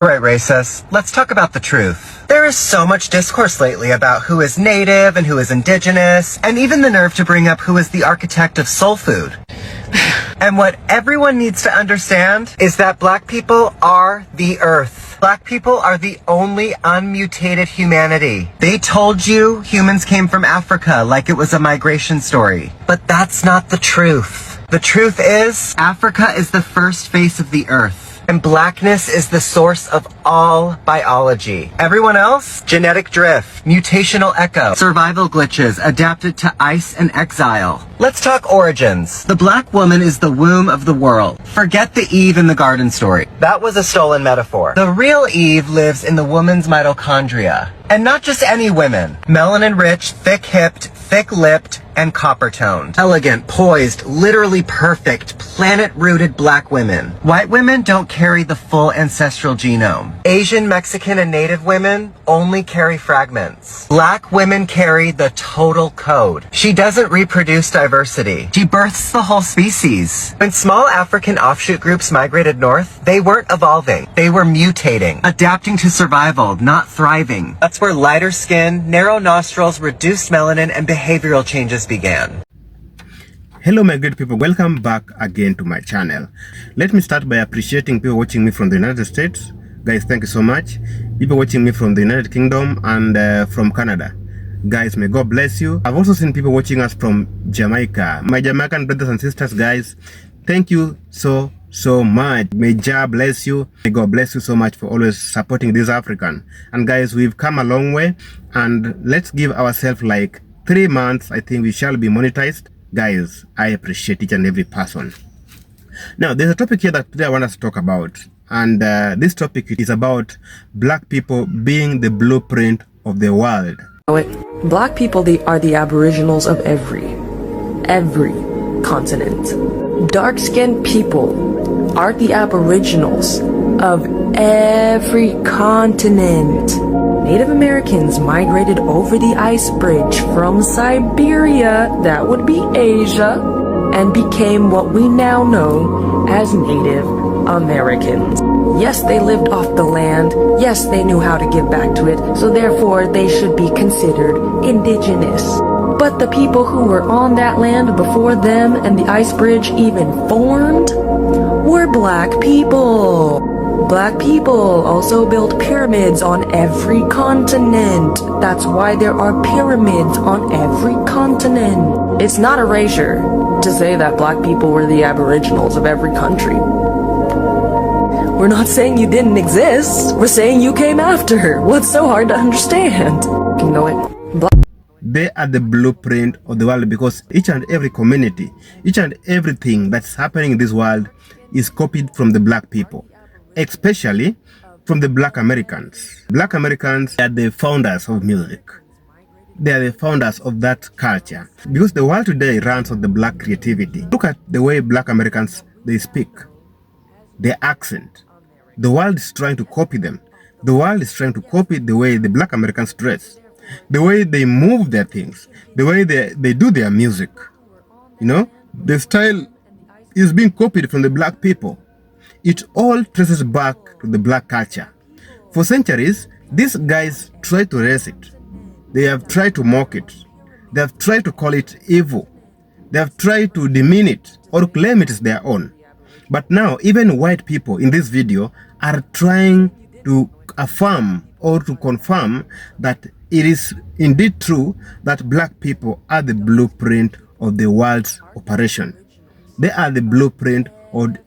Right, racists. Let's talk about the truth. There is so much discourse lately about who is native and who is indigenous, and even the nerve to bring up who is the architect of soul food. And what everyone needs to understand is that black people are the earth. Black people are the only unmutated humanity. They told you humans came from Africa like it was a migration story. But that's not the truth. The truth is, Africa is the first face of the earth. And blackness is the source of all biology. Everyone else? Genetic drift, mutational echo, survival glitches adapted to ice and exile. Let's talk origins. The black woman is the womb of the world. Forget the Eve in the garden story. That was a stolen metaphor. The real Eve lives in the woman's mitochondria. And not just any women. Melanin-rich, thick-hipped, thick-lipped, and copper-toned. Elegant, poised, literally perfect, planet-rooted black women. White women don't carry the full ancestral genome. Asian, Mexican, and Native women only carry fragments. Black women carry the total code. She doesn't reproduce diversity. She births the whole species. When small African offshoot groups migrated north, they weren't evolving. They were mutating, adapting to survival, not thriving. That's where lighter skin, narrow nostrils, reduced melanin, and behavioral changes began. Hello my good people, welcome back again to my channel. Let me start by appreciating people watching me from the United States. Guys, thank you so much. People watching me from the United Kingdom and from Canada. Guys, may God bless you. I've also seen people watching us from Jamaica. My Jamaican brothers and sisters, guys, thank you so much. May Jah bless you. May God bless you so much for always supporting this African. And guys, we've come a long way, and let's give ourselves like 3 months. I think we shall be monetized. Guys, I appreciate each and every person. Now, there's a topic here that today I want us to talk about, and this topic is about black people being the blueprint of the world. Black people are the aboriginals of every continent. Dark-skinned people are the aboriginals of every continent. Native Americans migrated over the ice bridge from Siberia, that would be Asia, and became what we now know as Native Americans. Yes, they lived off the land. Yes, they knew how to give back to it, so therefore they should be considered indigenous. But the people who were on that land before them and the ice bridge even formed were black people. Black people also built pyramids on every continent. That's why there are pyramids on every continent. It's not erasure to say that black people were the aboriginals of every country. We're not saying you didn't exist. We're saying you came after. What's so hard to understand? You know it. They are the blueprint of the world, because each and every community, each and everything that's happening in this world is copied from the black people, especially from the black Americans. Black Americans are the founders of music. They are the founders of that culture, because the world today runs on the black creativity. Look at the way black Americans, they speak, their accent. The world is trying to copy them. The world is trying to copy the way the black Americans dress, the way they move their things, the way they do their music. You know, the style is being copied from the black people. It all traces back to the black culture. For centuries, these guys tried to erase it. They have tried to mock it. They have tried to call it evil. They have tried to demean it or claim it is their own. But now, even white people in this video are trying to affirm or to confirm that it is indeed true that black people are the blueprint of the world's operation. They are the blueprint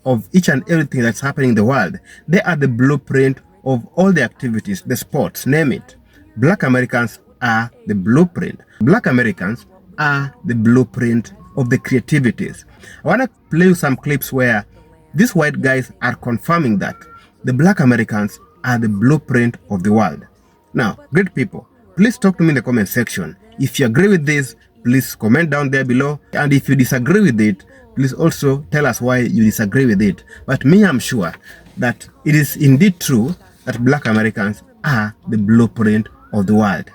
of each and everything that's happening in the world. They are the blueprint of all the activities, the sports, name it. Black Americans are the blueprint. Black Americans are the blueprint of the creativities. I want to play you some clips where these white guys are confirming that the black Americans are the blueprint of the world. Now, great people, please talk to me in the comment section. If you agree with this, please comment down there below. And if you disagree with it, please also tell us why you disagree with it. But me, I'm sure that it is indeed true that black Americans are the blueprint of the world,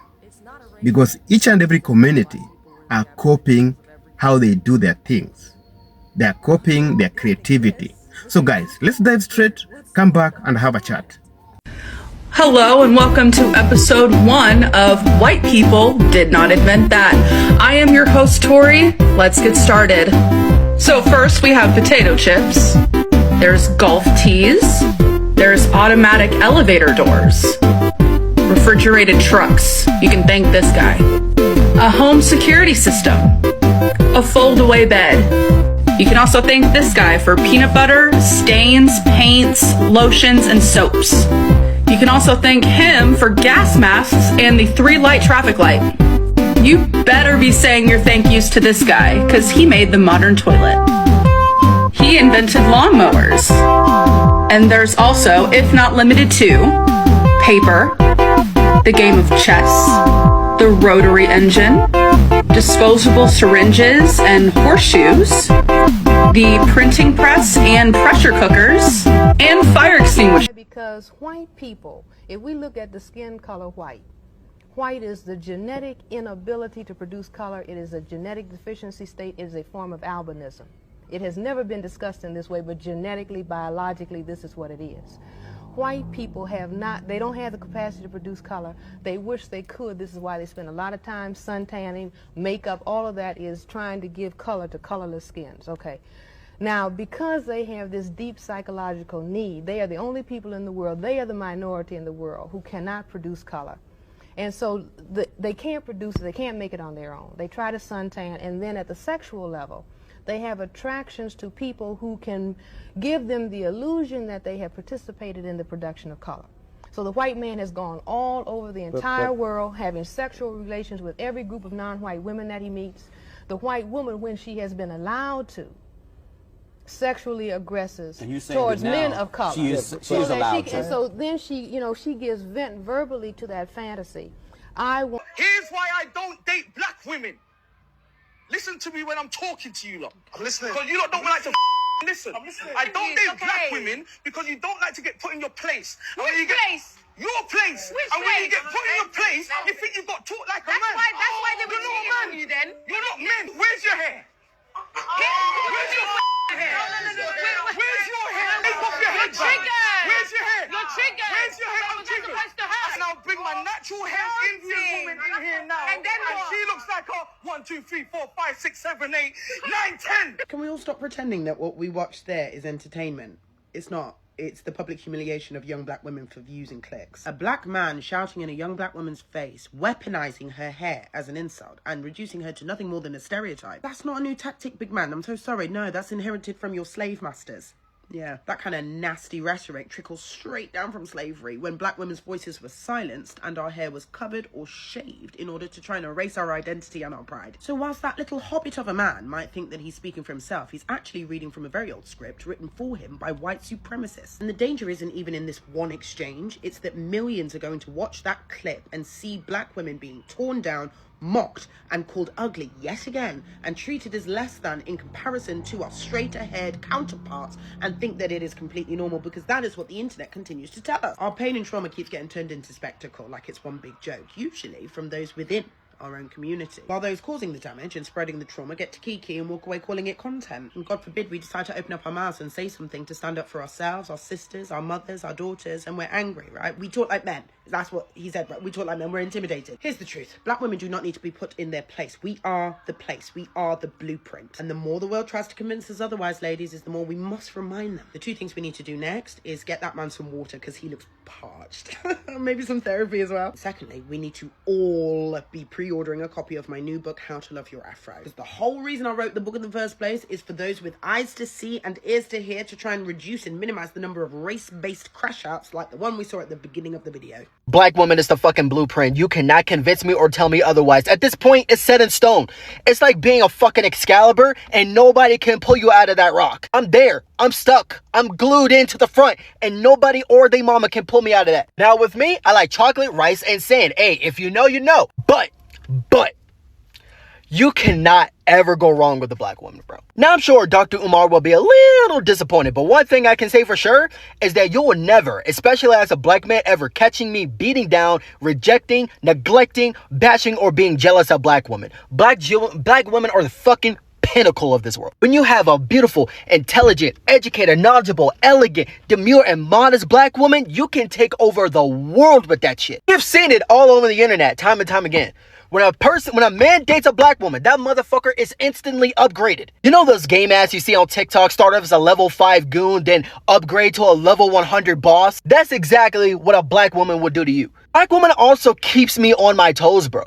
because each and every community are copying how they do their things. They are copying their creativity. So guys, let's dive straight, come back and have a chat. Hello and welcome to episode 1 of White People Did Not Invent That. I am your host, Tori. Let's get started. So first we have potato chips. There's golf tees. There's automatic elevator doors. Refrigerated trucks. You can thank this guy. A home security system. A fold-away bed. You can also thank this guy for peanut butter, stains, paints, lotions, and soaps. You can also thank him for gas masks and the 3-light traffic light. You better be saying your thank yous to this guy, because he made the modern toilet. He invented lawnmowers. And there's also, if not limited to, paper, the game of chess, the rotary engine, disposable syringes and horseshoes, the printing press and pressure cookers, and fire extinguishers. Because white people, if we look at the skin color white, white is the genetic inability to produce color. It is a genetic deficiency state. It is a form of albinism. It has never been discussed in this way, but genetically, biologically, this is what it is. White people they don't have the capacity to produce color. They wish they could. This is why they spend a lot of time suntanning, makeup, all of that is trying to give color to colorless skins, okay? Now, because they have this deep psychological need, they are the only people in the world, they are the minority in the world who cannot produce color. And so they can't produce it, they can't make it on their own. They try to suntan, and then at the sexual level, they have attractions to people who can give them the illusion that they have participated in the production of color. So the white man has gone all over the entire world, having sexual relations with every group of non-white women that he meets. The white woman, when she has been allowed to, sexually aggresses towards men of color. She is allowed to. And so then she gives vent verbally to that fantasy. Here's why I don't date black women. Listen to me when I'm talking to you lot. I'm listening. Because you lot don't like to listen. I'm listening. I don't date black women because you don't like to get put in your place. Which place? Your place. Which and when place? you get put in your place, you think you've got taught like a man. That's why they were You're not cheating on man. you then. You're not men. Where's your hair? Where's your hair? Where's your hair? Take off your head. Triggered. Where's your hair? You're triggered. Where's your hair? That I'm was not triggered. supposed to hurt. And I'll bring my natural hair Indian woman in here now. And then what? she looks like a 1, 2, 3, 4, 5, 6, 7, 8, 9, 10. Can we all stop pretending that what we watched there is entertainment? It's not. It's the public humiliation of young black women for views and clicks. A black man shouting in a young black woman's face, weaponizing her hair as an insult, and reducing her to nothing more than a stereotype. That's not a new tactic, big man. I'm so sorry. No, that's inherited from your slave masters. Yeah, that kind of nasty rhetoric trickles straight down from slavery when black women's voices were silenced and our hair was covered or shaved in order to try and erase our identity and our pride. So whilst that little hobbit of a man might think that he's speaking for himself, he's actually reading from a very old script written for him by white supremacists. And the danger isn't even in this one exchange, it's that millions are going to watch that clip and see black women being torn down, mocked and called ugly yet again, and treated as less than in comparison to our straighter haired counterparts, and think that it is completely normal because that is what the internet continues to tell us. Our pain and trauma keeps getting turned into spectacle like it's one big joke, usually from those within our own community, while those causing the damage and spreading the trauma get to kiki and walk away calling it content. And God forbid we decide to open up our mouths and say something to stand up for ourselves, our sisters, our mothers, our daughters, and we're angry, right? We talk like men. That's what he said, right? We talk like men. We're intimidated. Here's the truth. Black women do not need to be put in their place. We are the place. We are the blueprint. And the more the world tries to convince us otherwise, ladies, is the more we must remind them. The 2 things we need to do next is get that man some water because he looks parched. Maybe some therapy as well. Secondly, we need to all be pre-ordering a copy of my new book, How to Love Your Afro. Because the whole reason I wrote the book in the first place is for those with eyes to see and ears to hear to try and reduce and minimize the number of race-based crash outs like the one we saw at the beginning of the video. Black woman is the fucking blueprint. You cannot convince me or tell me otherwise. At this point, it's set in stone. It's like being a fucking Excalibur and nobody can pull you out of that rock. I'm there. I'm stuck. I'm glued into the front and nobody or they mama can pull me out of that. Now with me, I like chocolate, rice, and sand. Hey, if you know, you know. But you cannot ever go wrong with a black woman, bro. Now, I'm sure Dr. Umar will be a little disappointed, but one thing I can say for sure is that you will never, especially as a black man, ever catching me beating down, rejecting, neglecting, bashing, or being jealous of black women. Black women are the fucking pinnacle of this world. When you have a beautiful, intelligent, educated, knowledgeable, elegant, demure, and modest black woman, you can take over the world with that shit. You've seen it all over the internet time and time again. When a man dates a black woman, that motherfucker is instantly upgraded. You know those game ads you see on TikTok, start off as a level 5 goon, then upgrade to a level 100 boss? That's exactly what a black woman would do to you. Black woman also keeps me on my toes, bro.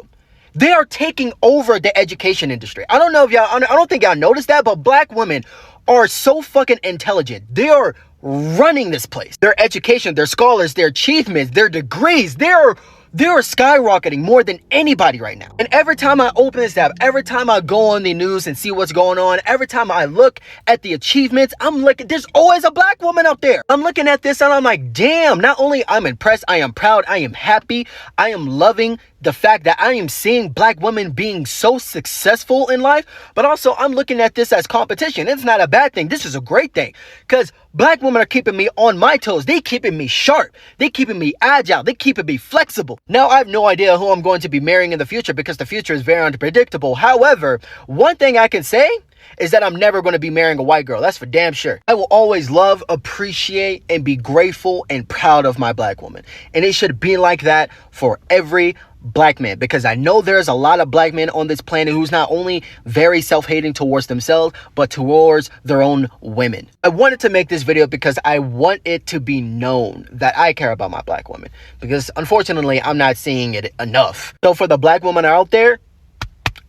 They are taking over the education industry. I don't think y'all noticed that, but black women are so fucking intelligent. They are running this place. Their education, their scholars, their achievements, their degrees, they're skyrocketing more than anybody right now. And every time I open this app, every time I go on the news and see what's going on, every time I look at the achievements, I'm looking, there's always a black woman out there. I'm looking at this and I'm like, damn, not only I'm impressed, I am proud, I am happy, I am loving the fact that I am seeing black women being so successful in life, but also I'm looking at this as competition. It's not a bad thing. This is a great thing because black women are keeping me on my toes. They keeping me sharp. They keeping me agile. They keeping me flexible. Now, I have no idea who I'm going to be marrying in the future because the future is very unpredictable. However, one thing I can say is that I'm never going to be marrying a white girl. That's for damn sure. I will always love, appreciate, and be grateful and proud of my black woman. And it should be like that for every black man, because I know there's a lot of black men on this planet who's not only very self-hating towards themselves, but towards their own women. I wanted to make this video because I want it to be known that I care about my black woman, because unfortunately, I'm not seeing it enough. So for the black women out there,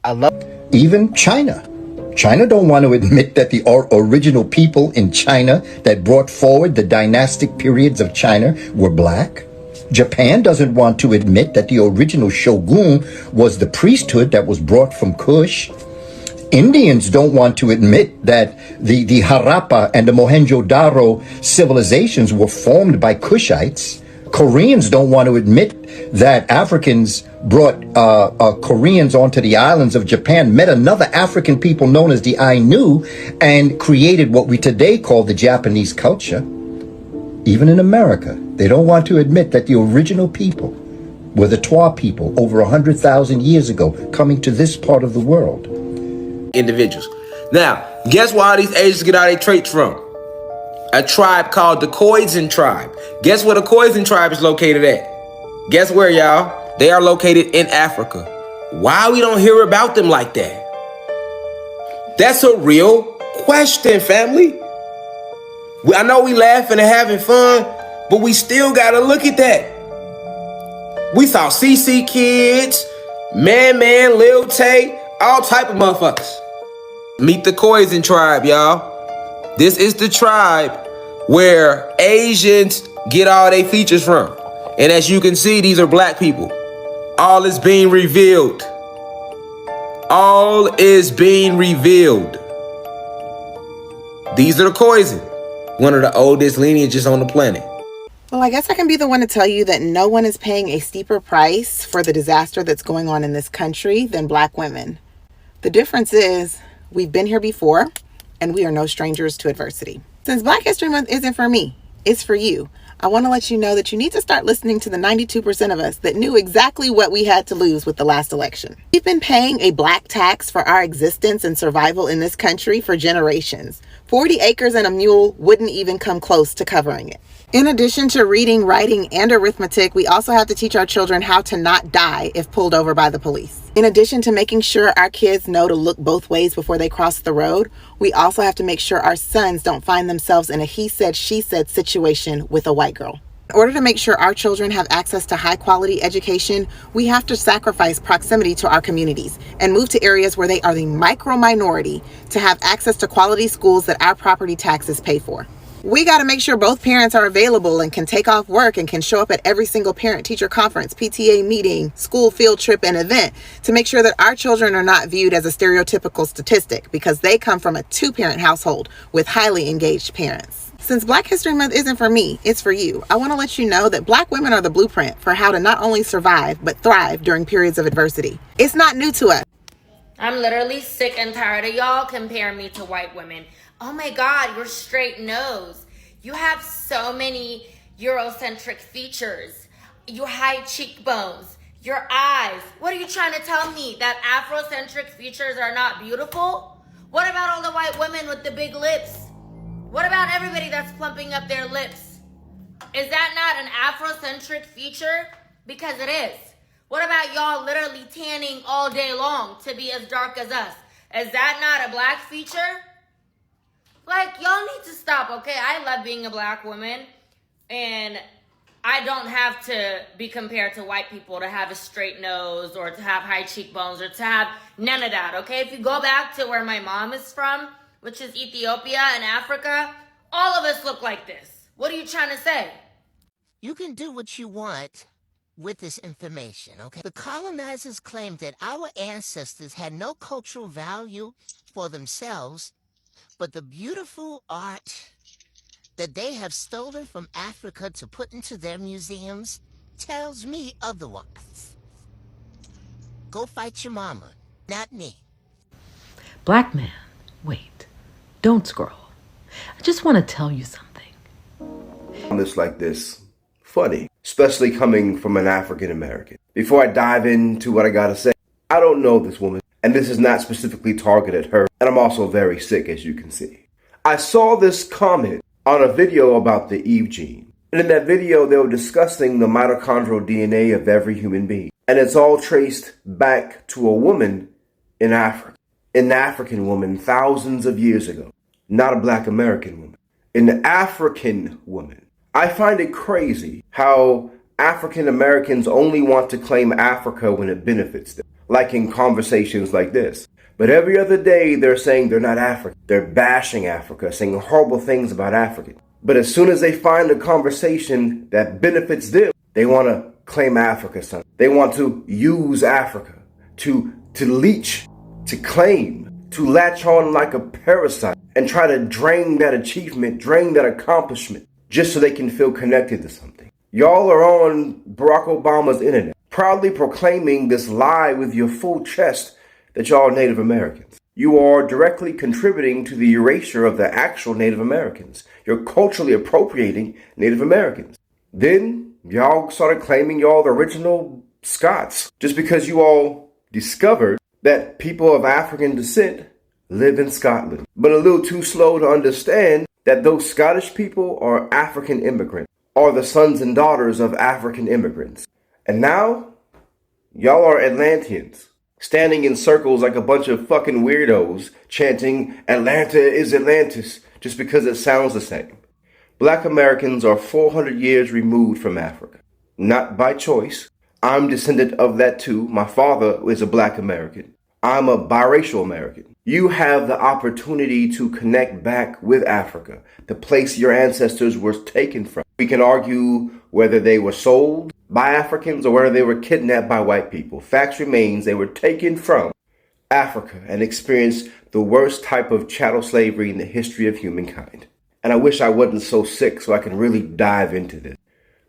I love... Even China don't want to admit that the original people in China that brought forward the dynastic periods of China were black. Japan doesn't want to admit that the original shogun was the priesthood that was brought from Kush. Indians don't want to admit that the Harappa and the Mohenjo-Daro civilizations were formed by Kushites. Koreans don't want to admit that Africans brought Koreans onto the islands of Japan, met another African people known as the Ainu, and created what we today call the Japanese culture. Even in America, they don't want to admit that the original people were the Twa people over 100,000 years ago, coming to this part of the world. Individuals. Now, guess where all these Asians get all their traits from? A tribe called the Khoisan tribe. Guess where the Khoisan tribe is located at? Guess where, y'all? They are located in Africa. Why we don't hear about them like that? That's a real question, family. I know we laughing and having fun, but we still gotta look at that. We saw CC Kids, Man, Lil Tay, all type of motherfuckers. Meet the Khoisan tribe, y'all. This is the tribe where Asians get all their features from. And as you can see, these are black people. All is being revealed. All is being revealed. These are the Khoisan. One of the oldest lineages on the planet. Well, I guess I can be the one to tell you that no one is paying a steeper price for the disaster that's going on in this country than black women. The difference is we've been here before and we are no strangers to adversity. Since Black History Month isn't for me, it's for you. I want to let you know that you need to start listening to the 92% of us that knew exactly what we had to lose with the last election. We've been paying a black tax for our existence and survival in this country for generations. 40 acres and a mule wouldn't even come close to covering it. In addition to reading, writing, and arithmetic, we also have to teach our children how to not die if pulled over by the police. In addition to making sure our kids know to look both ways before they cross the road, we also have to make sure our sons don't find themselves in a he said, she said situation with a white girl. In order to make sure our children have access to high quality education, we have to sacrifice proximity to our communities and move to areas where they are the micro minority to have access to quality schools that our property taxes pay for. We got to make sure both parents are available and can take off work and can show up at every single parent-teacher conference, PTA meeting, school field trip, and event to make sure that our children are not viewed as a stereotypical statistic because they come from a two-parent household with highly engaged parents. Since Black History Month isn't for me, it's for you. I want to let you know that black women are the blueprint for how to not only survive, but thrive during periods of adversity. It's not new to us. I'm literally sick and tired of y'all comparing me to white women. Oh my God, your straight nose. You have so many Eurocentric features. Your high cheekbones, your eyes. What are you trying to tell me? That Afrocentric features are not beautiful? What about all the white women with the big lips? What about everybody that's plumping up their lips? Is that not an Afrocentric feature? Because it is. What about y'all literally tanning all day long to be as dark as us? Is that not a black feature? Like, y'all need to stop, okay? I love being a black woman, and I don't have to be compared to white people to have a straight nose or to have high cheekbones or to have none of that, okay? If you go back to where my mom is from, which is Ethiopia and Africa, all of us look like this. What are you trying to say? You can do what you want with this information, okay? The colonizers claimed that our ancestors had no cultural value for themselves, but the beautiful art that they have stolen from Africa to put into their museums tells me otherwise. Go fight your mama, not me. Black man, wait, don't scroll. I just want to tell you something. Comments like this funny, especially coming from an African American. Before I dive into what I gotta say, I don't know this woman, and this is not specifically targeted at her, and I'm also very sick, as you can see. I saw this comment on a video about the Eve gene, and in that video they were discussing the mitochondrial DNA of every human being, and it's all traced back to a woman in Africa, an African woman thousands of years ago, not a black American woman, an African woman. I find it crazy how African Americans only want to claim Africa when it benefits them, like in conversations like this. But every other day they're saying they're not African. They're bashing Africa, saying horrible things about Africa. But as soon as they find a conversation that benefits them, they want to claim Africa son. They want to use Africa to leech, to claim, to latch on like a parasite and try to drain that achievement, drain that accomplishment, just so they can feel connected to something. Y'all are on Barack Obama's internet, proudly proclaiming this lie with your full chest that y'all are Native Americans. You are directly contributing to the erasure of the actual Native Americans. You're culturally appropriating Native Americans. Then y'all started claiming y'all the original Scots, just because you all discovered that people of African descent live in Scotland. But a little too slow to understand that those Scottish people are African immigrants, are the sons and daughters of African immigrants. And now, y'all are Atlanteans, standing in circles like a bunch of fucking weirdos, chanting, Atlanta is Atlantis, just because it sounds the same. Black Americans are 400 years removed from Africa. Not by choice. I'm descendant of that too. My father is a black American. I'm a biracial American. You have the opportunity to connect back with Africa, the place your ancestors were taken from. We can argue whether they were sold by Africans or whether they were kidnapped by white people. Facts remains they were taken from Africa and experienced the worst type of chattel slavery in the history of humankind. And I wish I wasn't so sick so I can really dive into this.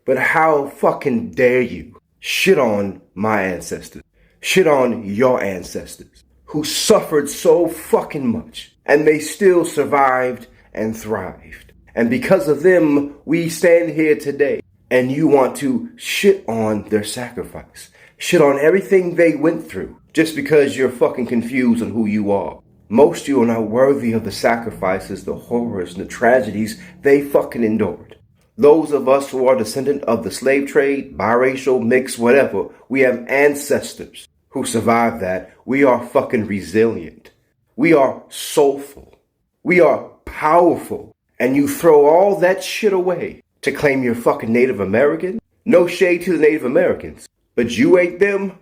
But how fucking dare you shit on my ancestors? Shit on your ancestors who suffered so fucking much and they still survived and thrived. And because of them, we stand here today. And you want to shit on their sacrifice. Shit on everything they went through just because you're fucking confused on who you are. Most of you are not worthy of the sacrifices, the horrors, and the tragedies they fucking endured. Those of us who are descendant of the slave trade, biracial, mixed, whatever, we have ancestors who survived that. We are fucking resilient. We are soulful. We are powerful. And you throw all that shit away to claim you're fucking Native American? No shade to the Native Americans. But you ate them?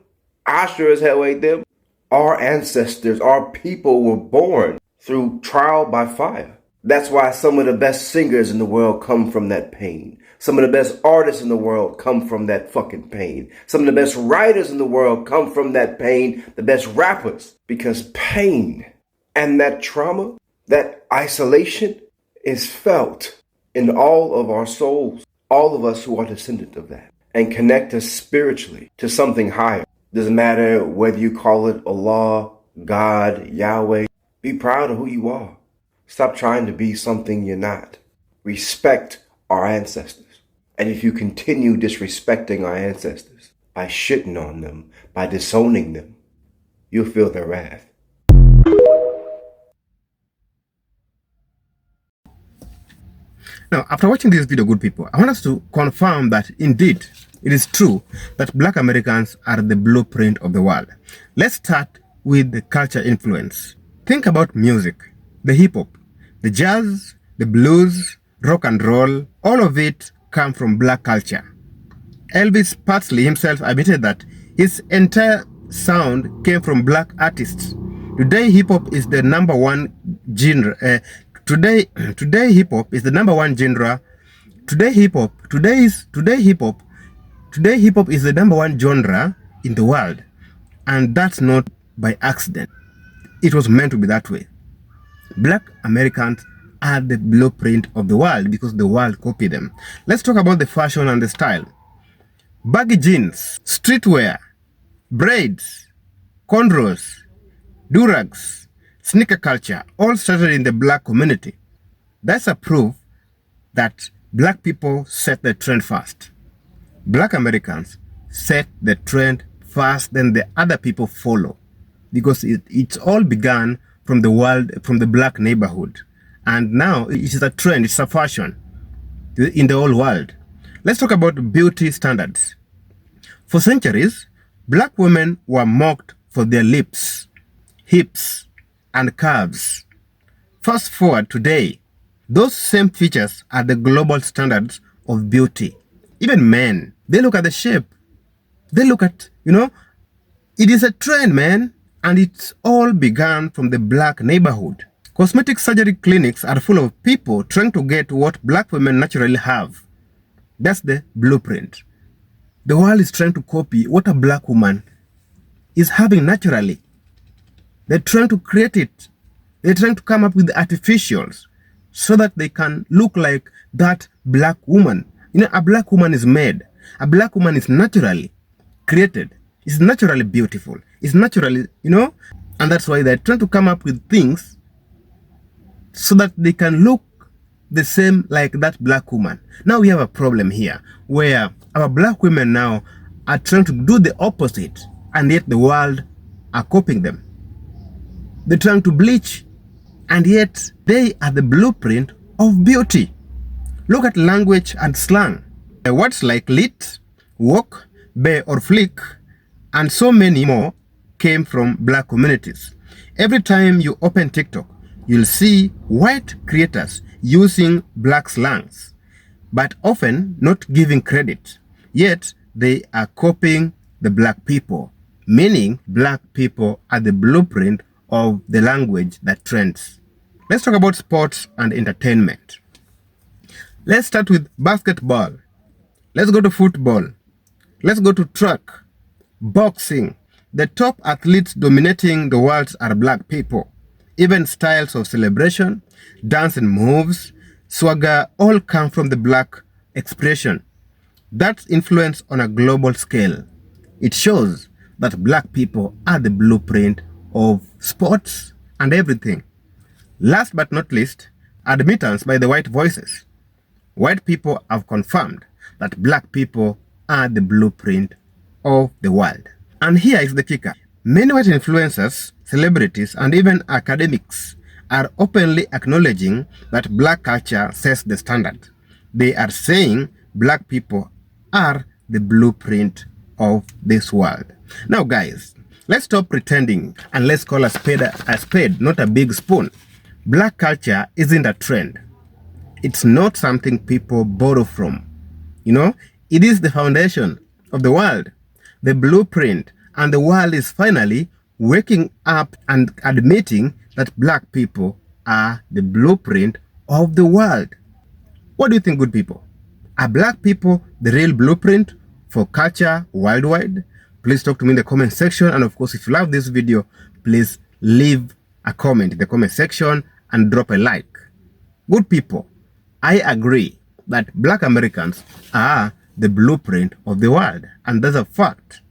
I sure as hell ate them. Our ancestors, our people were born through trial by fire. That's why some of the best singers in the world come from that pain. Some of the best artists in the world come from that fucking pain. Some of the best writers in the world come from that pain. The best rappers. Because pain and that trauma, that isolation is felt in all of our souls. All of us who are descendant of that. And connect us spiritually to something higher. Doesn't matter whether you call it Allah, God, Yahweh. Be proud of who you are. Stop trying to be something you're not. Respect our ancestors. And if you continue disrespecting our ancestors by shitting on them, by disowning them, you'll feel their wrath. Now, after watching this video, good people, I want us to confirm that indeed it is true that Black Americans are the blueprint of the world. Let's start with the culture influence. Think about music, the hip-hop, the jazz, the blues, rock and roll, all of it come from Black culture. Elvis Presley himself admitted that his entire sound came from Black artists. Today, hip-hop is the number one genre. Today hip-hop is the number one genre. Today hip-hop is the number one genre in the world, and that's not by accident. It was meant to be that way. Black Americans are the blueprint of the world because the world copied them. Let's talk about the fashion and the style. Baggy jeans, streetwear, braids, cornrows, durags, sneaker culture all started in the Black community. That's a proof that Black people set the trend first. Black Americans set the trend first, then the other people follow, because it all began from the world, from the Black neighborhood, and now it is a trend, it's a fashion in the whole world. Let's talk about beauty standards. For centuries, Black women were mocked for their lips, hips, and curves. Fast forward today, those same features are the global standards of beauty. Even men, they look at the shape. They look at, it is a trend, man. And it's all began from the Black neighborhood. Cosmetic surgery clinics are full of people trying to get what Black women naturally have. That's the blueprint. The world is trying to copy what a Black woman is having naturally. They're trying to create it. They're trying to come up with the artificials so that they can look like that Black woman. A Black woman is made. A Black woman is naturally created. It's naturally beautiful. It's naturally, and that's why they're trying to come up with things so that they can look the same like that Black woman. Now we have a problem here where our Black women now are trying to do the opposite, and yet the world are copying them. They're trying to bleach, and yet they are the blueprint of beauty. Look at language and slang. Words like lit, woke, bae or flick, and so many more came from Black communities. Every time you open TikTok, you'll see white creators using Black slangs, but often not giving credit. Yet they are copying the Black people, meaning Black people are the blueprint of the language that trends. Let's talk about sports and entertainment. Let's start with basketball. Let's go to football. Let's go to track, boxing. The top athletes dominating the world are Black people. Even styles of celebration, dance and moves, swagger all come from the Black expression. That's influence on a global scale. It shows that Black people are the blueprint of sports and everything. Last but not least, admittance by the white voices. White people have confirmed that Black people are the blueprint of the world. And here is the kicker. Many white influencers, celebrities, and even academics are openly acknowledging that Black culture sets the standard. They are saying Black people are the blueprint of this world. Now guys, let's stop pretending and let's call a spade, not a big spoon. Black culture isn't a trend. It's not something people borrow from. It is the foundation of the world, the blueprint, and the world is finally waking up and admitting that Black people are the blueprint of the world. What do you think, good people? Are Black people the real blueprint for culture worldwide? Please talk to me in the comment section, and of course, if you love this video, please leave a comment in the comment section and drop a like. Good people, I agree that Black Americans are the blueprint of the world, and that's a fact.